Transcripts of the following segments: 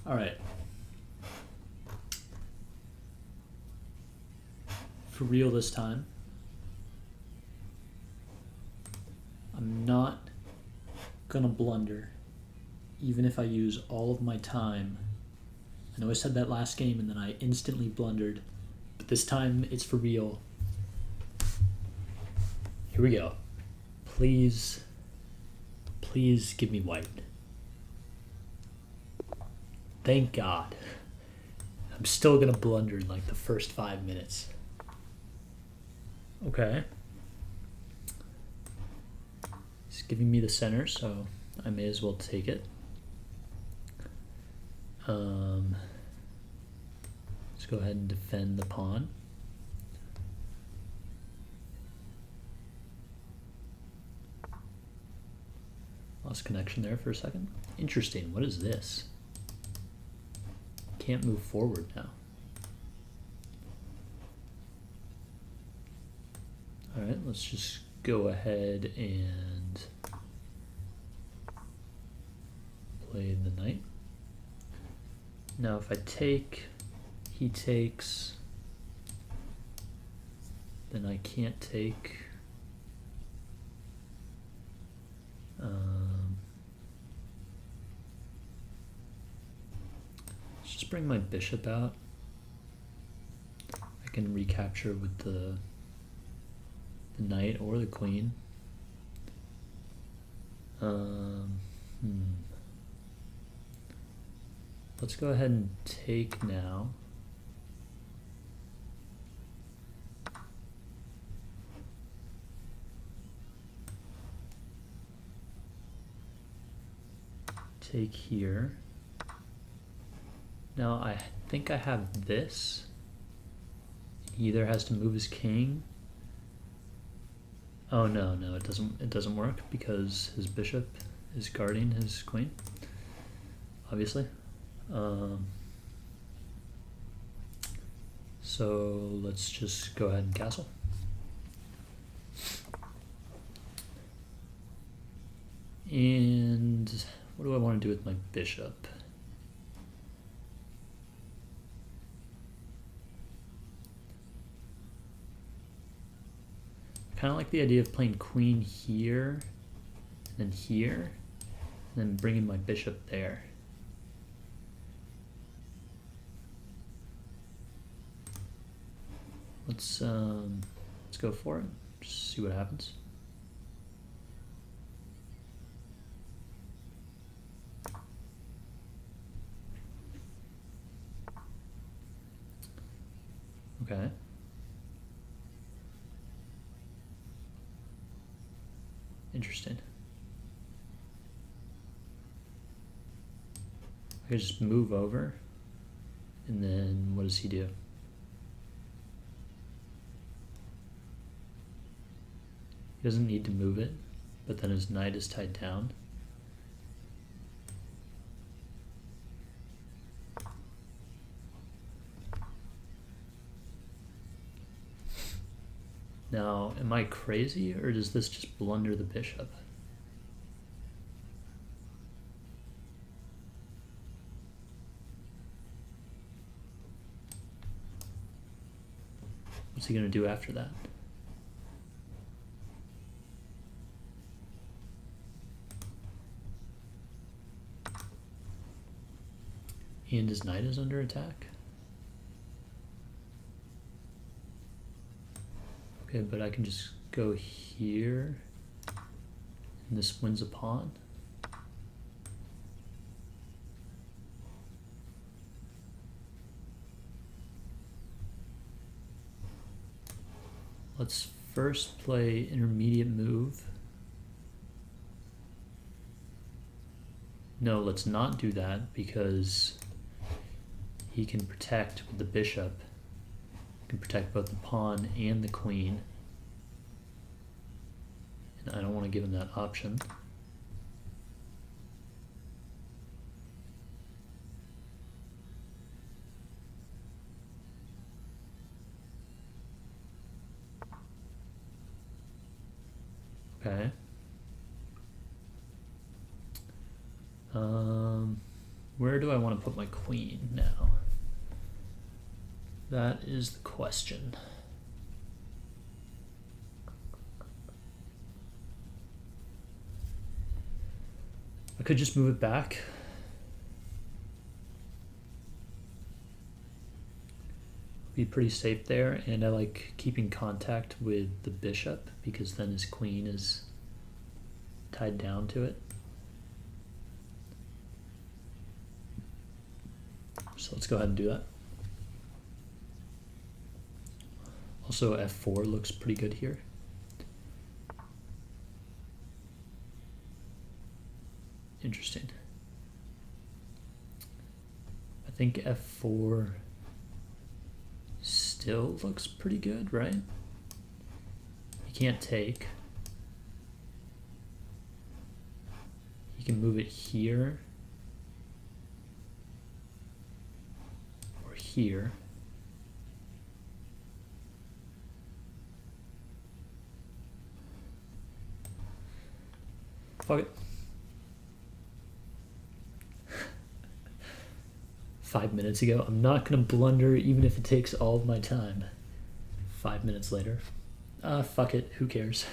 All right. For real this time. I'm not gonna blunder, even if I use all of my time. I know I said that last game and then I instantly blundered, but this time it's for real. Here we go. Please, please give me white. Thank God. I'm still gonna blunder in like the first 5 minutes. Okay. It's giving me the center, so I may as well take it. Let's go ahead and defend the pawn. Lost connection there for a second. Interesting. What is this? Can't move forward now. All right, let's just go ahead and play the knight. Now if I take, he takes, then I can't take. Let's just bring my bishop out. I can recapture with the knight or the queen. Let's go ahead and take now. Take here. Now I think I have this. He either has to move his king. Oh no, it doesn't work because his bishop is guarding his queen, obviously. So let's just go ahead and castle. And what do I want to do with my bishop? I kind of like the idea of playing queen here, and here, and then bringing my bishop there. Let's go for it. Just see what happens. Okay. Interesting. I could just move over, and then what does he do? He doesn't need to move it, but then his knight is tied down. Now, am I crazy, or does this just blunder the bishop? What's he going to do after that? And his knight is under attack? Okay, but I can just go here, and this wins a pawn. Let's first play intermediate move. No, let's not do that because he can protect with the bishop. Can protect both the pawn and the queen. And I don't want to give him that option. Okay. Where do I want to put my queen now? That is the question. I could just move it back. Be pretty safe there, and I like keeping contact with the bishop because then his queen is tied down to it. So let's go ahead and do that. Also, f4 looks pretty good here. Interesting. I think f4 still looks pretty good, right? You can't take. You can move it here or here. Fuck it. 5 minutes ago. I'm not gonna blunder even if it takes all of my time. 5 minutes later. Fuck it, who cares?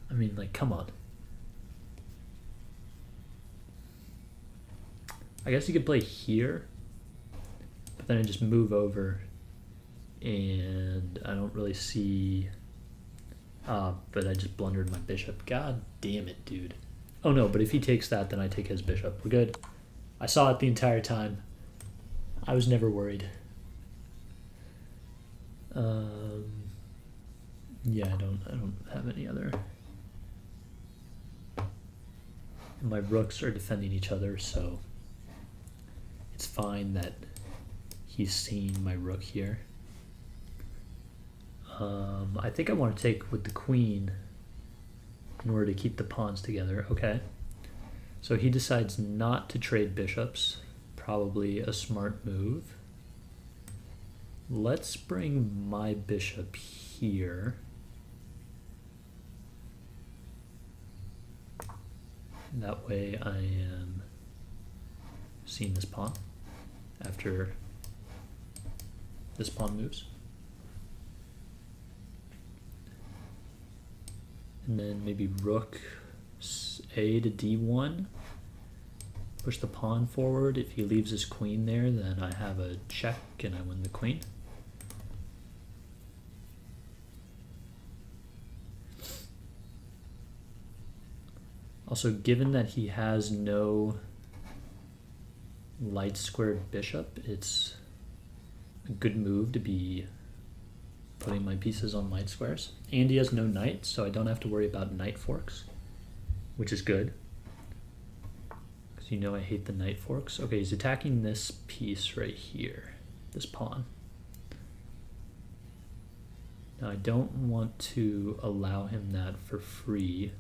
I mean, like, come on. I guess you could play here, but then I just move over and I don't really see, but I just blundered my bishop. God damn it, dude. Oh no, but if he takes that, then I take his bishop. We're good. I saw it the entire time. I was never worried. Yeah, I don't have any other. And my rooks are defending each other, so it's fine that he's seeing my rook here. I think I want to take with the queen in order to keep the pawns together. Okay. So he decides not to trade bishops. Probably a smart move. Let's bring my bishop here. That way I am seeing this pawn after this pawn moves. And then maybe rook a to d1. Push the pawn forward. If he leaves his queen there, then I have a check and I win the queen. Also, given that he has no light squared bishop, it's a good move to be putting my pieces on light squares. And he has no knight, so I don't have to worry about knight forks, which is good. Because you know I hate the knight forks. Okay, he's attacking this piece right here, this pawn. Now I don't want to allow him that for free.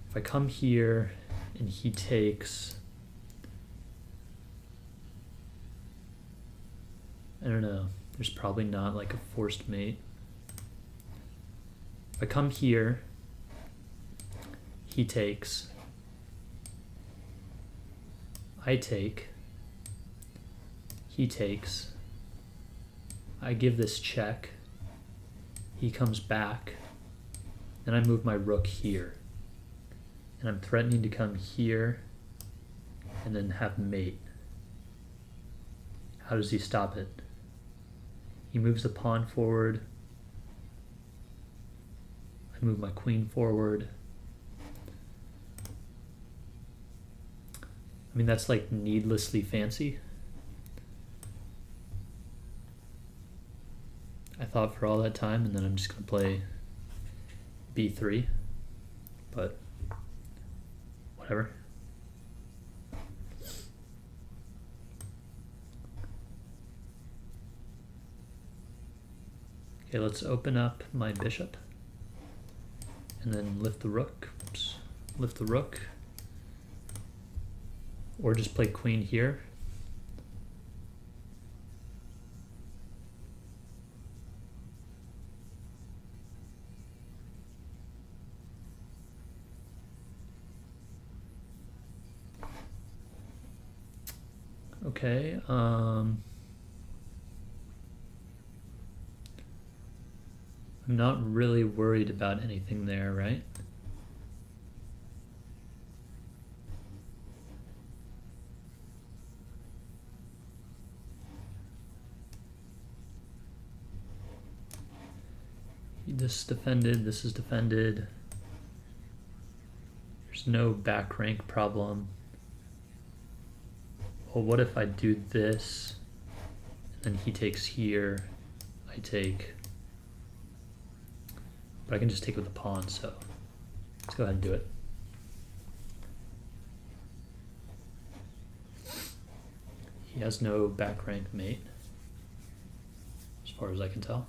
If I come here and he takes, I don't know, there's probably not like a forced mate. If I come here, he takes, I take, he takes, I give this check, he comes back, then I move my rook here. And I'm threatening to come here and then have mate. How does he stop it? He moves the pawn forward. I move my queen forward. I mean, that's like needlessly fancy. I thought for all that time, and then I'm just going to play b3. But whatever. Okay, let's open up my bishop and then lift the rook. Oops. Lift the rook. Or just play queen here. Okay, I'm not really worried about anything there, right? This is defended, this is defended. There's no back rank problem. Well, what if I do this, and then he takes here, I take, but I can just take with the pawn, so let's go ahead and do it. He has no back rank mate, as far as I can tell.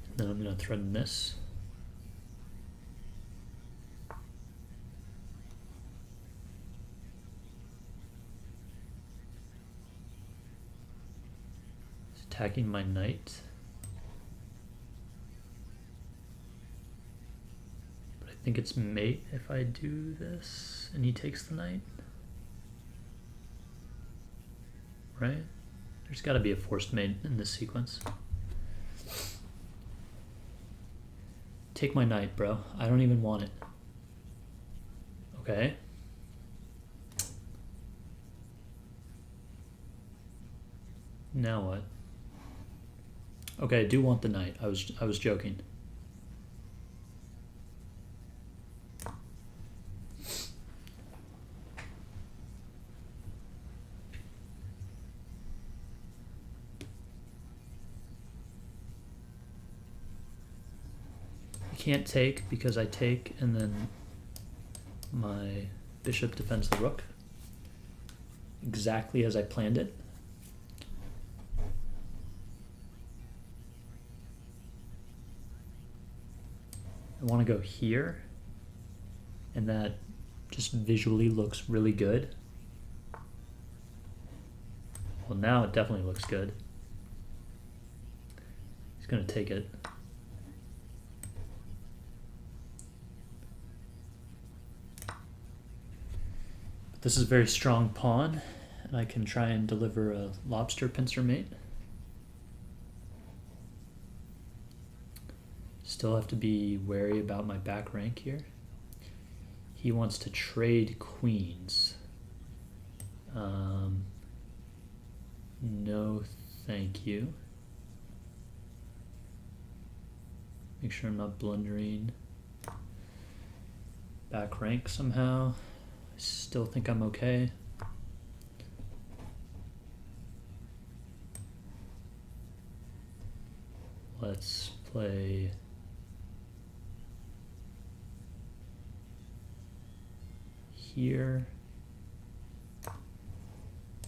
And then I'm going to threaten this. He's attacking my knight. But I think it's mate if I do this and he takes the knight. Right? There's got to be a forced mate in this sequence. Take my knight, bro. I don't even want it. Okay. Now what? Okay, I do want the knight. I was joking. Can't take because I take and then my bishop defends the rook exactly as I planned it. I want to go here, and that just visually looks really good. Well, now it definitely looks good. He's going to take it. This is a very strong pawn, and I can try and deliver a lobster pincer mate. Still have to be wary about my back rank here. He wants to trade queens. No, thank you. Make sure I'm not blundering back rank somehow. Still think I'm okay. Let's play here.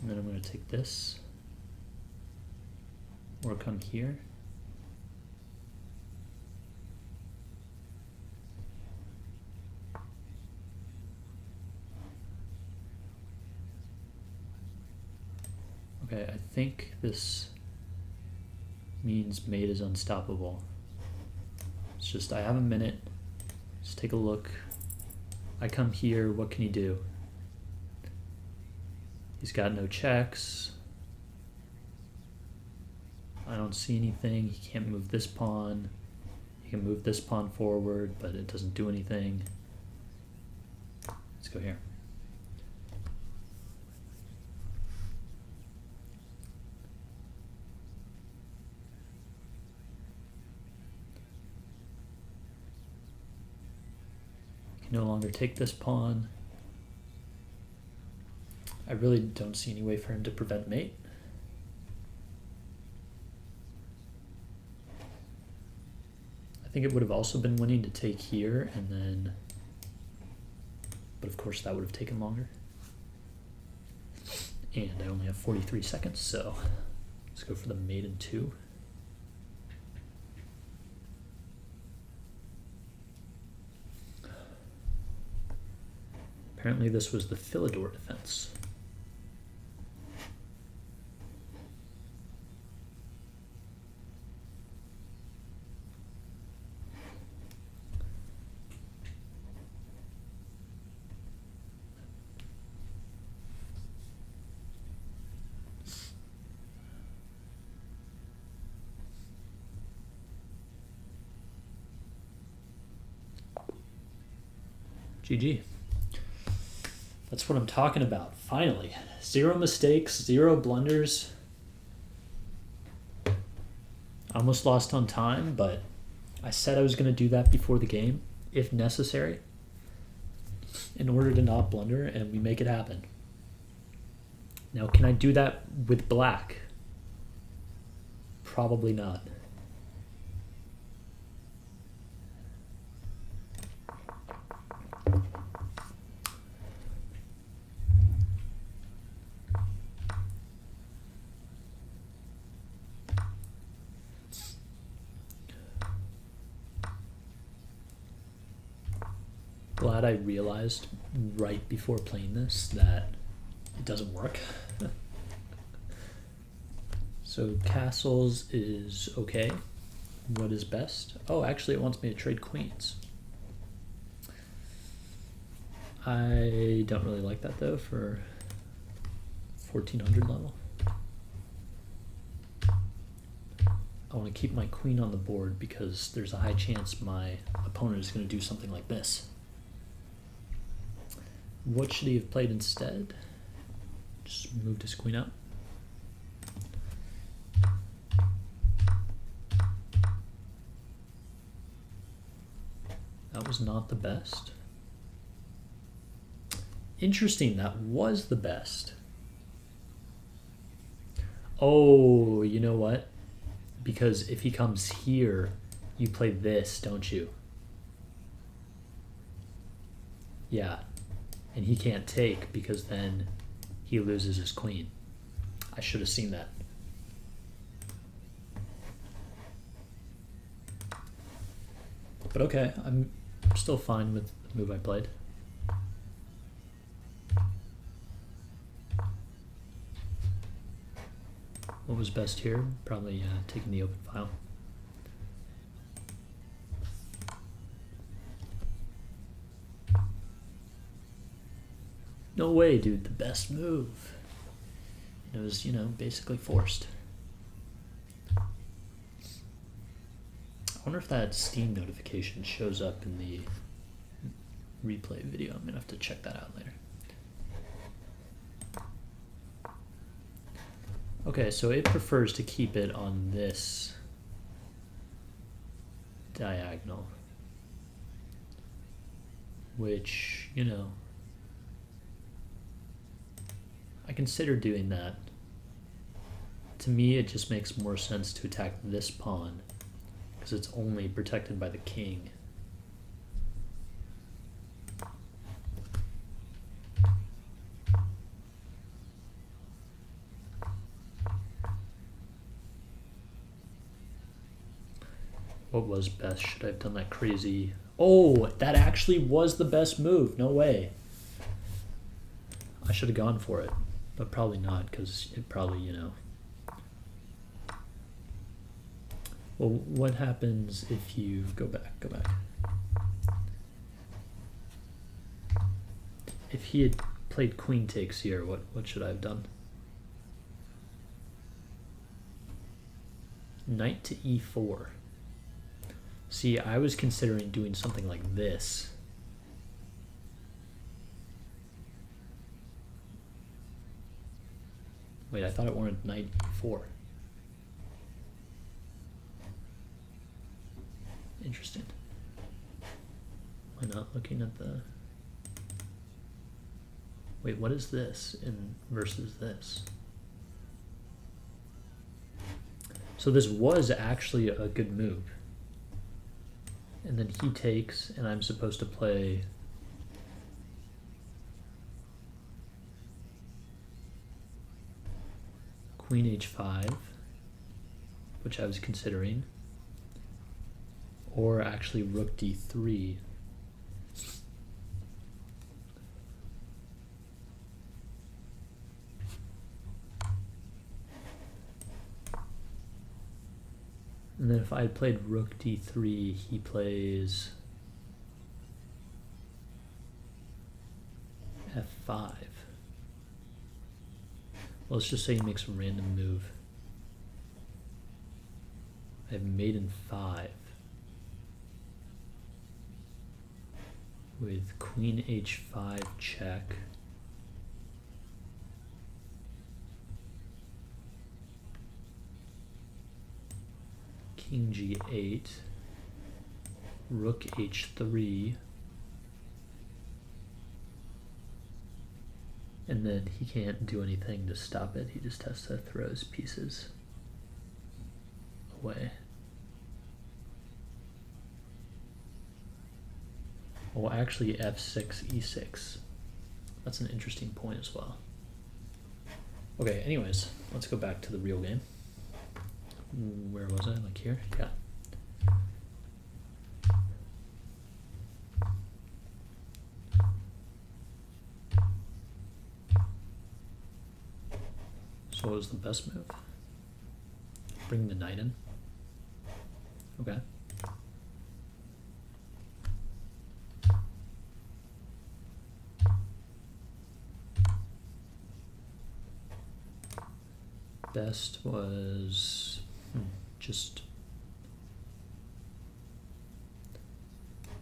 And then I'm going to take this. Or come here. Okay, I think this means mate is unstoppable. It's just, I have a minute. Just take a look. I come here, what can he do? He's got no checks. I don't see anything. He can't move this pawn. He can move this pawn forward, but it doesn't do anything. Let's go here. No longer take this pawn. I really don't see any way for him to prevent mate. I think it would have also been winning to take here and then, but of course that would have taken longer. And I only have 43 seconds, so let's go for the mate in 2. Apparently this was the Philidor defense. GG. That's what I'm talking about. Finally. 0 mistakes, 0 blunders. I almost lost on time, but I said I was going to do that before the game, if necessary, in order to not blunder, and we make it happen. Now, can I do that with black? Probably not. Glad I realized right before playing this that it doesn't work. So castles is okay. What is best? Oh, actually it wants me to trade queens. I don't really like that though for 1400 level. I want to keep my queen on the board because there's a high chance my opponent is going to do something like this. What should he have played instead? Just moved his queen up. That was not the best. Interesting, that was the best. Oh, you know what? Because if he comes here, you play this, don't you? Yeah. And he can't take because then he loses his queen. I should have seen that. But okay, I'm still fine with the move I played. What was best here? Probably taking the open file. No way, dude, the best move. It was, you know, basically forced. I wonder if that Steam notification shows up in the replay video. I'm gonna have to check that out later. Okay, so it prefers to keep it on this diagonal, which, you know, I consider doing that. To me, it just makes more sense to attack this pawn because it's only protected by the king. What was best? Should I have done that crazy? Oh, that actually was the best move. No way. I should have gone for it, but probably not because it probably, you know. Well, what happens if you go back? If he had played queen takes here, what should I have done? Knight to e4. See, I was considering doing something like this. Wait, I thought it wanted knight e4. Interesting. Am I not looking at the... Wait, what is this in versus this? So this was actually a good move. And then he takes, and I'm supposed to play queen h5, which I was considering, or actually rook d3. And then if I had played rook d3, he plays f5. Well, let's just say he makes a random move. I have mate in 5. with queen h5 check. King g8, rook h3, and then he can't do anything to stop it. He just has to throw his pieces away. Well, actually f6, e6. That's an interesting point as well. Okay, anyways, let's go back to the real game. Where was I? Like here? Yeah. So what was the best move? Bring the knight in. Okay. Best was just,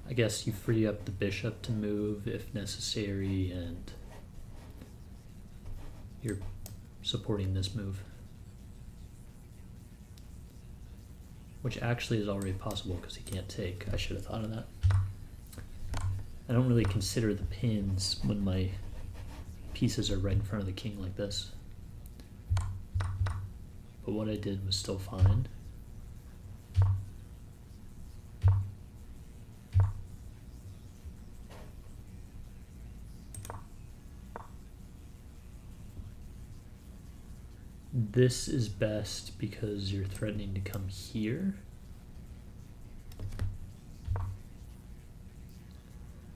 I guess you free up the bishop to move if necessary, and you're supporting this move, which actually is already possible because he can't take. I should have thought of that. I don't really consider the pins when my pieces are right in front of the king like this. But what I did was still fine. This is best because you're threatening to come here.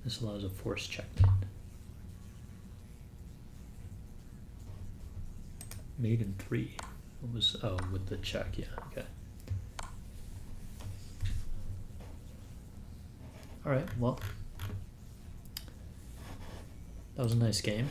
This allows a forced checkmate. Mate in 3. What was, oh, with the check, yeah, okay. All right, well, that was a nice game.